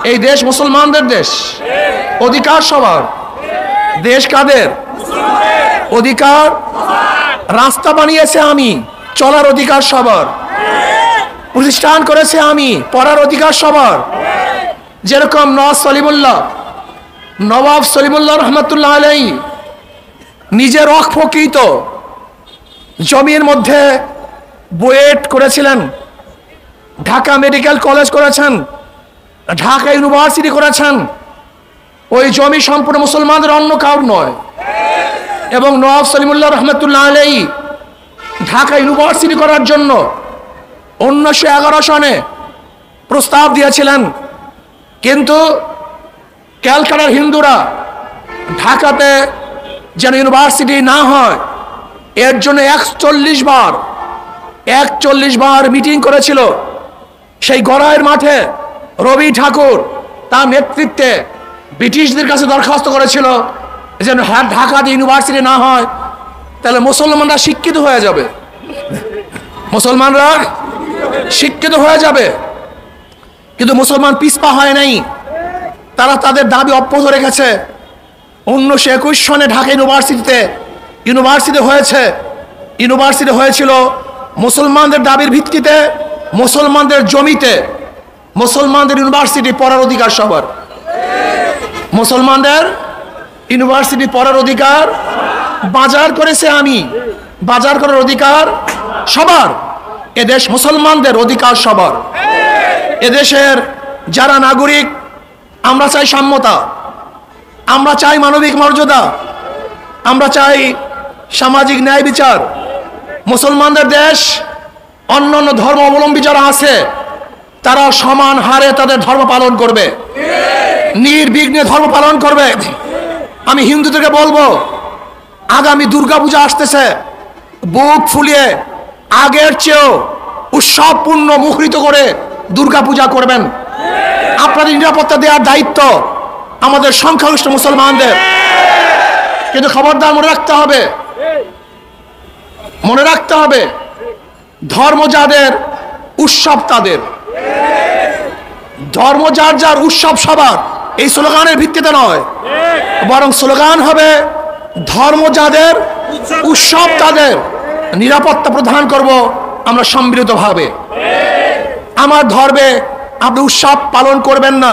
এই দেশ মুসলমানদের দেশ, অধিকার সবার। দেশ কাদের? অধিকার। রাস্তা বানিয়েছে আমি, চলার অধিকার সবার। প্রতিষ্ঠান করেছে আমি, পড়ার অধিকার সবার। যেরকম নবাব সলিমুল্লাহ রহমতুল্লাহ আলাইহি নিজের অফকৃত জমির মধ্যে বুয়েট করেছিলেন, ঢাকা মেডিকেল কলেজ করেছেন, ঢাকা ইউনিভার্সিটি করেছেন। ওই জমি সম্পূর্ণ মুসলমানদের, অন্য কাউর নয়। এবং নওয়াব সলিমুল্লাহ রহমতুল্লাহ আলাইহি ঢাকা ইউনিভার্সিটি করার জন্য 1911 সনে প্রস্তাব দিয়েছিলেন, কিন্তু ক্যালকাটার হিন্দুরা ঢাকাতে যেন ইউনিভার্সিটি না হয় এর জন্য 41 বার মিটিং করেছিল। সেই গড়াইয়ের মাঠে রবি ঠাকুর তার নেতৃত্বে ব্রিটিশদের কাছে দরখাস্ত করেছিল যেন ঢাকাতে ইউনিভার্সিটি না হয়, তাহলে মুসলমানরা শিক্ষিত হয়ে যাবে, মুসলমানরা শিক্ষিত হয়ে যাবে। কিন্তু মুসলমান পিছপা হয় নাই, তারা তাদের দাবি অব্যাহত রেখেছে। 1921 সনে ঢাকা ইউনিভার্সিটি হয়েছিল মুসলমানদের দাবির ভিত্তিতে, মুসলমানদের জমিতে। মুসলমানদের ইউনিভার্সিটি পড়ার অধিকার সবার, মুসলমানদের ইউনিভার্সিটি পড়ার অধিকার। বাজার করেছে আমি, বাজার করার অধিকার সবার। এদেশ মুসলমানদের, অধিকার সবার। এদেশের যারা নাগরিক, আমরা চাই সাম্যতা, আমরা চাই মানবিক মর্যাদা, আমরা চাই সামাজিক ন্যায় বিচার। মুসলমানদের দেশ, অন্যান্য ধর্ম অবলম্বী যারা আছে তারা সমান হারে তাদের ধর্ম পালন করবে, নির্বিঘ্নে ধর্ম পালন করবে। আমি হিন্দুদেরকে বলবো, আগামী দুর্গাপূজা আসতেছে, বুক ফুলিয়ে আগের চেয়েও উৎসবপূর্ণ মুখরিত করে দুর্গাপূজা করবেন। আপনাদের নিরাপত্তা দেওয়ার দায়িত্ব আমাদের সংখ্যাগরিষ্ঠ মুসলমানদের। কিন্তু খবরদার মনে রাখতে হবে ধর্ম যাদের, উৎসব তাদের। ধর্ম যার যার, উৎসব সবার। এই স্লোগানের ভিত্তিতে নয়, বরং স্লোগান হবে ধর্ম যাদের, উৎসব তাদের। নিরাপত্তা প্রদান করব আমরা সম্মিলিতভাবে। আমার ধর্মে আপনি উৎসব পালন করবেন না।